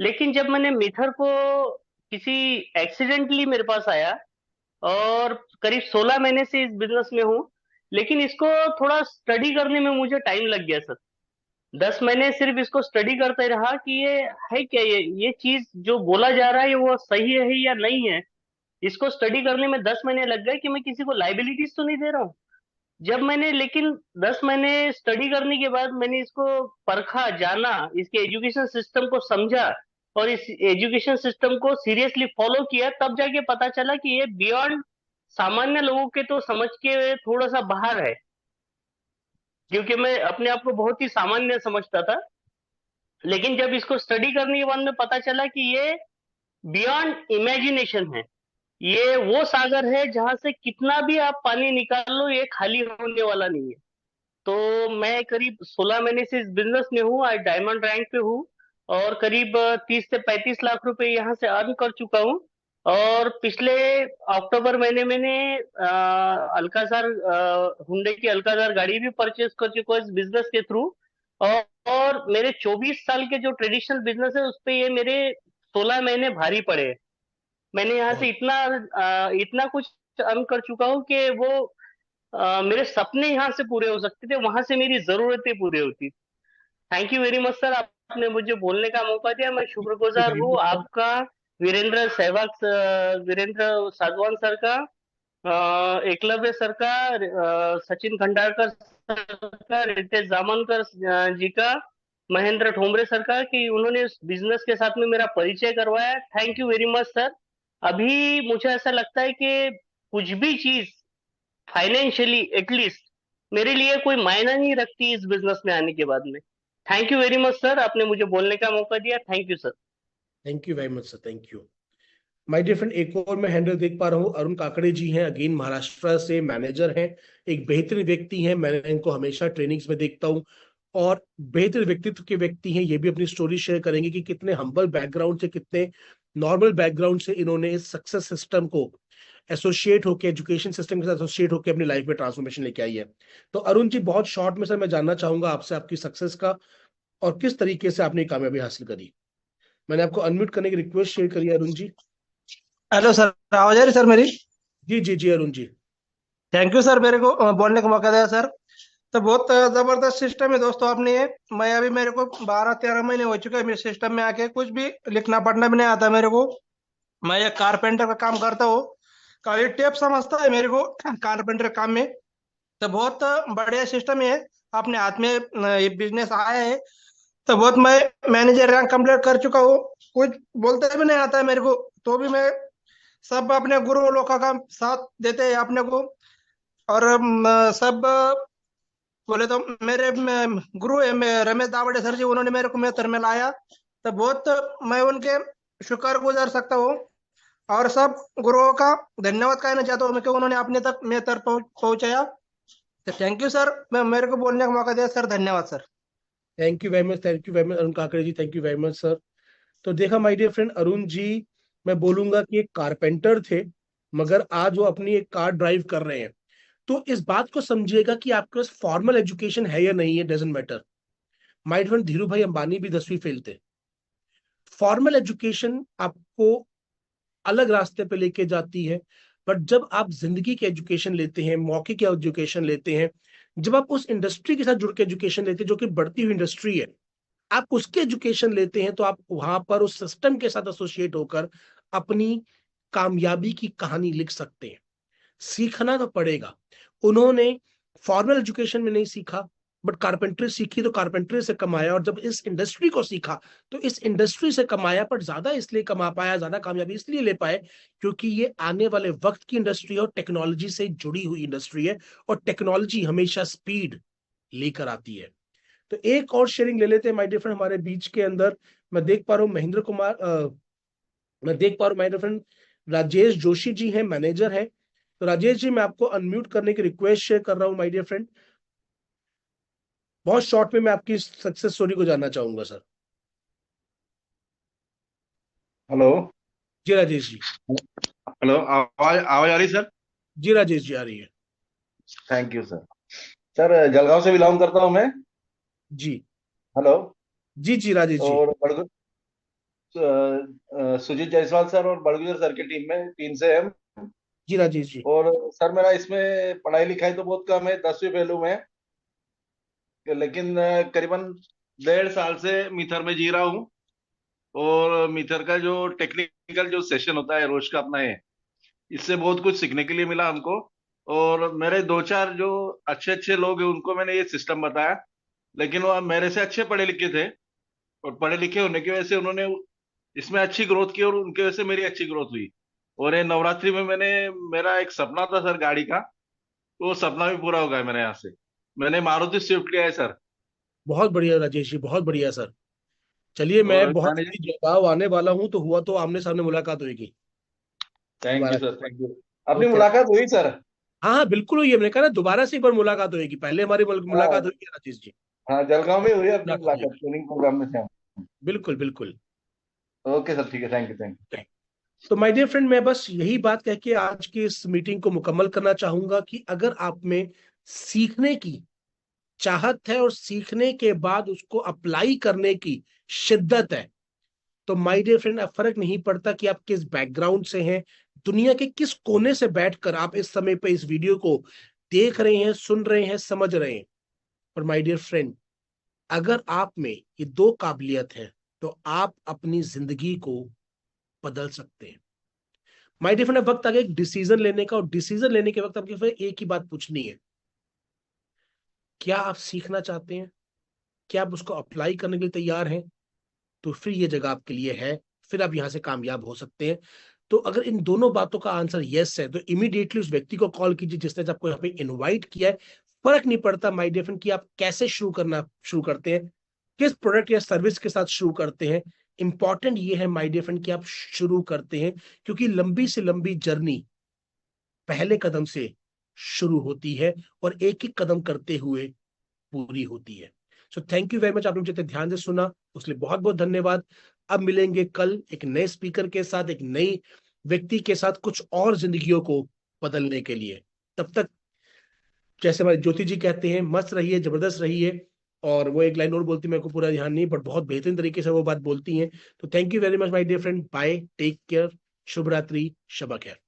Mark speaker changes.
Speaker 1: लेकिन जब मैंने मीटर को किसी एक्सीडेंटली मेरे पास आया, और करीब 16 महीने से इस बिजनेस में हूँ। लेकिन इसको थोड़ा स्टडी करने में मुझे टाइम लग गया सर। 10 महीने सिर्फ इसको स्टडी करते रहा कि ये है क्या, ये चीज जो बोला जा रहा है वो सही है या नहीं है। इसको स्टडी करने में 10 महीने लग गए कि मैं किसी को लाइबिलिटीज तो नहीं दे रहा हूँ। जब मैंने लेकिन 10 महीने स्टडी करने के बाद मैंने इसको परखा, जाना, इसके एजुकेशन सिस्टम को समझा और इस एजुकेशन सिस्टम को सीरियसली फॉलो किया, तब जाके पता चला कि ये बियॉन्ड सामान्य लोगों के तो समझ के थोड़ा सा बाहर है। क्योंकि मैं अपने आप को बहुत ही सामान्य समझता था। लेकिन जब इसको स्टडी करने के बाद में पता चला कि ये बियॉन्ड इमेजिनेशन है। ये वो सागर है जहां से कितना भी आप पानी निकाल लो, ये खाली होने वाला नहीं है। तो मैं करीब 16 महीने से इस बिजनेस में हूँ, आज डायमंड रैंक पे हूँ। और करीब 30 से 35 लाख रुपए यहाँ से अर्न कर चुका हूँ। और पिछले अक्टूबर महीने मैंने अल्काजार, हुंडई की अल्काजार गाड़ी भी परचेज कर चुका हूँ इस बिजनेस के थ्रू। और मेरे 24 साल के जो ट्रेडिशनल बिजनेस है उस पे ये मेरे 16 महीने भारी पड़े हैं। मैंने यहाँ से
Speaker 2: बहुत
Speaker 1: इतना कुछ अर्न कर चुका हूँ कि वो मेरे सपने यहाँ से पूरे हो सकते थे, वहां से मेरी जरूरतें पूरी होती। Thank you very much sir, आपने मुझे बोलने का मौका दिया, मैं शुक्रगुजार
Speaker 2: very
Speaker 1: हूँ
Speaker 2: much, sir.
Speaker 1: आपका, वीरेंद्र सहवाग, वीरेंद्र सागवान सर का, एकलव्य सर का, सचिन खंडारकर सर का, रितेश जामनकर जी का, महेंद्र ठोंबरे सर का, कि उन्होंने इस बिजनेस के साथ में मेरा परिचय करवाया। Thank you very much sir. अभी मुझे ऐसा लगता है कि कुछ भी चीज फाइनेंशियली एटलीस्ट मेरे लिए कोई मायना नहीं रखती इस बिजनेस में आने के बाद में। Thank you very much sir, आपने मुझे बोलने का मौका दिया। Thank you sir.
Speaker 2: Thank you very much sir, thank you. My dear friend, एक और मैं हैंडल देख पा रहा हूँ, अरुण काकड़े जी हैं, अगेन महाराष्ट्र से मैनेजर हैं। एक बेहतरीन व्यक्ति हैं, मैंने इनको हमेशा ट्रेनिंग्स में देखता हूँ। और बेहतर व्यक्तित्व के व्यक्ति हैं, ये भी अपनी स्टोरी शेयर करेंगे कि कितने हम्बल बैकग्राउंड से, कितने नॉर्मल बैकग्राउंड से इन्होंने इस सक्सेस सिस्टम को एसोसिएट होकर, एजुकेशन सिस्टम के साथ एसोसिएट होकर अपनी लाइफ में ट्रांसफॉर्मेशन लेके आई है। तो अरुण जी, बहुत शॉर्ट में सर मैं जानना चाहूंगा आपसे आपकी सक्सेस का, और किस तरीके से आपने कामयाबी हासिल करी। मैंने आपको अनम्यूट करने की रिक्वेस्ट शेयर करी है, अरुण जी।
Speaker 3: हेलो सर, आवाज आ रही सर मेरी?
Speaker 2: जी जी जी Arun ji.
Speaker 3: Thank you sir, मेरे को बोलने का मौका दिया सर। तो बहुत जबरदस्त सिस्टम है दोस्तों आपने ये। मैं अभी, मेरे को 12-13 महीने हो चुके हैं मेरे सिस्टम में आके, कुछ भी लिखना पढ़ना भी नहीं आता मेरे को। मैं ये कारपेंटर का काम करता हूँ। काफी टेप समझता है मेरे को कारपेंटर काम में। तो बहुत बढ़िया सिस्टम है। अपने हाथ में ये बिजनेस आया है। तो बहुत, मैं मैनेजर रैंक कंप्लीट कर चुका हूँ। कुछ बोलते भी नहीं आता है मेरे को, तो भी मैं सब अपने गुरु लोगों का साथ देते हैं अपने को। और सब बोले तो मेरे गुरु है, रमेश दावड़े सर जी, उन्होंने मेरे को मेहतर में लाया। तो बहुत मैं उनके शुक्र गुजार सकता हूँ। और सब गुरुओं का धन्यवाद कहना चाहता हूँ मैं कि उन्होंने अपने तक मेहतर पहुंचाया। तो थैंक यू सर, मैं मेरे को बोलने का मौका दिया सर, धन्यवाद sir.
Speaker 2: Thank you very much, thank you very much Arun Kakade ji, thank you very much sir. तो देखा my dear friend, Arun ji, मैं बोलूंगा कि एक कारपेंटर थे, मगर आज वो अपनी एक कार ड्राइव कर रहे हैं। तो इस बात को समझिएगा कि आपके पास फॉर्मल एजुकेशन है या नहीं है, doesn't matter. My dear friend, Dhirubhai Ambani भी 10वीं फेल थे। फॉर्मल एजुकेशन आपको अलग रास्ते पे लेके जाती है। बट जब आप जिंदगी की एजुकेशन लेते हैं, मौके की एजुकेशन लेते हैं, जब आप उस इंडस्ट्री के साथ जुड़ के एजुकेशन लेते हैं जो कि बढ़ती हुई इंडस्ट्री है, आप उसके एजुकेशन लेते हैं, तो आप वहां पर उस सिस्टम के साथ एसोसिएट होकर अपनी कामयाबी की कहानी लिख सकते हैं। सीखना तो पड़ेगा। उन्होंने फॉर्मल एजुकेशन में नहीं सीखा, बट कारपेंट्री सीखी, तो कारपेंट्री से कमाया। और जब इस इंडस्ट्री को सीखा, तो इस इंडस्ट्री से कमाया। पर ज्यादा इसलिए कमा पाया, ज्यादा कामयाबी इसलिए ले पाए, क्योंकि ये आने वाले वक्त की इंडस्ट्री है और टेक्नोलॉजी से जुड़ी हुई इंडस्ट्री है। और टेक्नोलॉजी हमेशा स्पीड लेकर आती है। तो एक और शेयरिंग ले लेते हैं माय डियर फ्रेंड हमारे बीच के अंदर। मैं देख पा रहा हूँ महेंद्र कुमार, मैं देख पा रहा हूँ my dear friend Rajesh Joshi ji हैं, मैनेजर हैं। तो राजेश जी, मैं आपको अनम्यूट करने की रिक्वेस्ट शेयर कर रहा हूँ माय डियर फ्रेंड। बहुत शॉर्ट में मैं आपकी सक्सेस स्टोरी को जानना चाहूंगा सर।
Speaker 4: हेलो।
Speaker 2: जी राजेश जी।
Speaker 4: हेलो, आवाज आवाज आ रही सर?
Speaker 2: जी राजेश जी, आ रही है।
Speaker 4: Thank you sir. Sir, Jalgaon से बिलोंग करता हूँ मैं।
Speaker 2: जी
Speaker 4: हेलो।
Speaker 2: जी जी राजेश जी।
Speaker 4: और सुजीत जायसवाल सर और बड़गुजर सर की टीम से है।
Speaker 2: जी राजेश जी।
Speaker 4: और सर मेरा इसमें पढ़ाई लिखाई तो बहुत कम है, 10वीं पहलू में है, लेकिन करीबन 1.5 साल से मीथर में जी रहा हूँ। और मीथर का जो टेक्निकल जो सेशन होता है रोज का अपना है, इससे बहुत कुछ सीखने के लिए मिला हमको। और मेरे दो चार जो अच्छे अच्छे लोग हैं उनको मैंने ये सिस्टम बताया, लेकिन वो मेरे से अच्छे पढ़े लिखे थे, और पढ़े लिखे होने की वजह से उन्होंने इसमें अच्छी ग्रोथ की, और उनकी वजह से मेरी अच्छी ग्रोथ हुई। और ये नवरात्रि में मेरा एक सपना था सर गाड़ी का, तो वो सपना भी पूरा हो गया मेरे यहाँ से। मैंने मारुति स्विफ्ट लिया है सर।
Speaker 2: बहुत बढ़िया राजेश जी, बहुत बढ़िया सर। चलिए,
Speaker 4: और
Speaker 2: मैं बहुत
Speaker 4: मैंने,
Speaker 2: जल्दी जलगांव आने वाला हूँ, तो हुआ तो आमने सामने मुलाकात होगी
Speaker 4: थैंक यू
Speaker 2: दोबारा।
Speaker 4: Sir, thank you. अपनी
Speaker 2: ओके।
Speaker 4: मुलाकात हुई सर।
Speaker 2: हाँ हाँ बिल्कुल हुई है, मैंने कहा ना दोबारा से एक बार मुलाकात होगी। पहले हमारी मुलाकात
Speaker 4: हाँ
Speaker 2: हुई है राजेश जी,
Speaker 4: हाँ, जलगांव में हुई है अपनी
Speaker 2: मुलाकात
Speaker 4: मुलाकात,
Speaker 2: होगी।
Speaker 4: ट्रेनिंग प्रोग्राम में थे हम।
Speaker 2: बिल्कुल बिल्कुल।
Speaker 4: ओके सर, ठीक है, थैंक यू, थैंक
Speaker 2: तो माय डियर फ्रेंड, मैं बस यही बात कह के आज की इस मीटिंग को मुकम्मल करना चाहूंगा कि अगर आप में सीखने की चाहत है और सीखने के बाद उसको अप्लाई करने की शिद्दत है, तो माय डियर फ्रेंड, अब फर्क नहीं पड़ता कि आप किस बैकग्राउंड से हैं, दुनिया के किस कोने से बैठकर आप इस समय पे इस वीडियो को देख रहे हैं, सुन रहे हैं, समझ रहे हैं। पर माय डियर फ्रेंड, अगर आप में ये दो काबिलियत है, तो आप अपनी जिंदगी को बदल सकते हैं। माय डियर फ्रेंड, वक्त आ गया एक डिसीजन लेने का, और डिसीजन लेने के वक्त आपके फिर एक ही बात पूछनी है, क्या आप सीखना चाहते हैं? क्या आप उसको अप्लाई करने के लिए तैयार हैं? तो फिर ये जगह आपके लिए है, फिर आप यहां से कामयाब हो सकते हैं। तो अगर इन दोनों बातों का आंसर यस है, तो इमीडिएटली उस व्यक्ति को कॉल कीजिए जिसने आपको यहाँ पे इनवाइट किया है। फर्क नहीं पड़ता माय डियर फ्रेंड कि आप कैसे शुरू करते हैं, किस प्रोडक्ट या सर्विस के साथ शुरू करते हैं। इंपॉर्टेंट ये है माय डियर फ्रेंड कि आप शुरू करते हैं, क्योंकि लंबी से लंबी जर्नी पहले कदम से शुरू होती है और एक एक कदम करते हुए पूरी होती है। So thank you very much, आपने मुझे इतने ध्यान से सुना, उसके लिए बहुत बहुत धन्यवाद। अब मिलेंगे कल एक नए स्पीकर के साथ, एक नई व्यक्ति के साथ, कुछ और जिंदगियों को बदलने के लिए। तब तक, जैसे हमारे ज्योति जी कहते हैं, मस्त रहिए, जबरदस्त रहिए। और वो एक लाइन और बोलती है, मेरे को पूरा ध्यान नहीं, बट बहुत बेहतरीन तरीके से वो बात बोलती हैं। तो thank you very much my dear friend, bye, take care, शुभ रात्रि, शब खैर।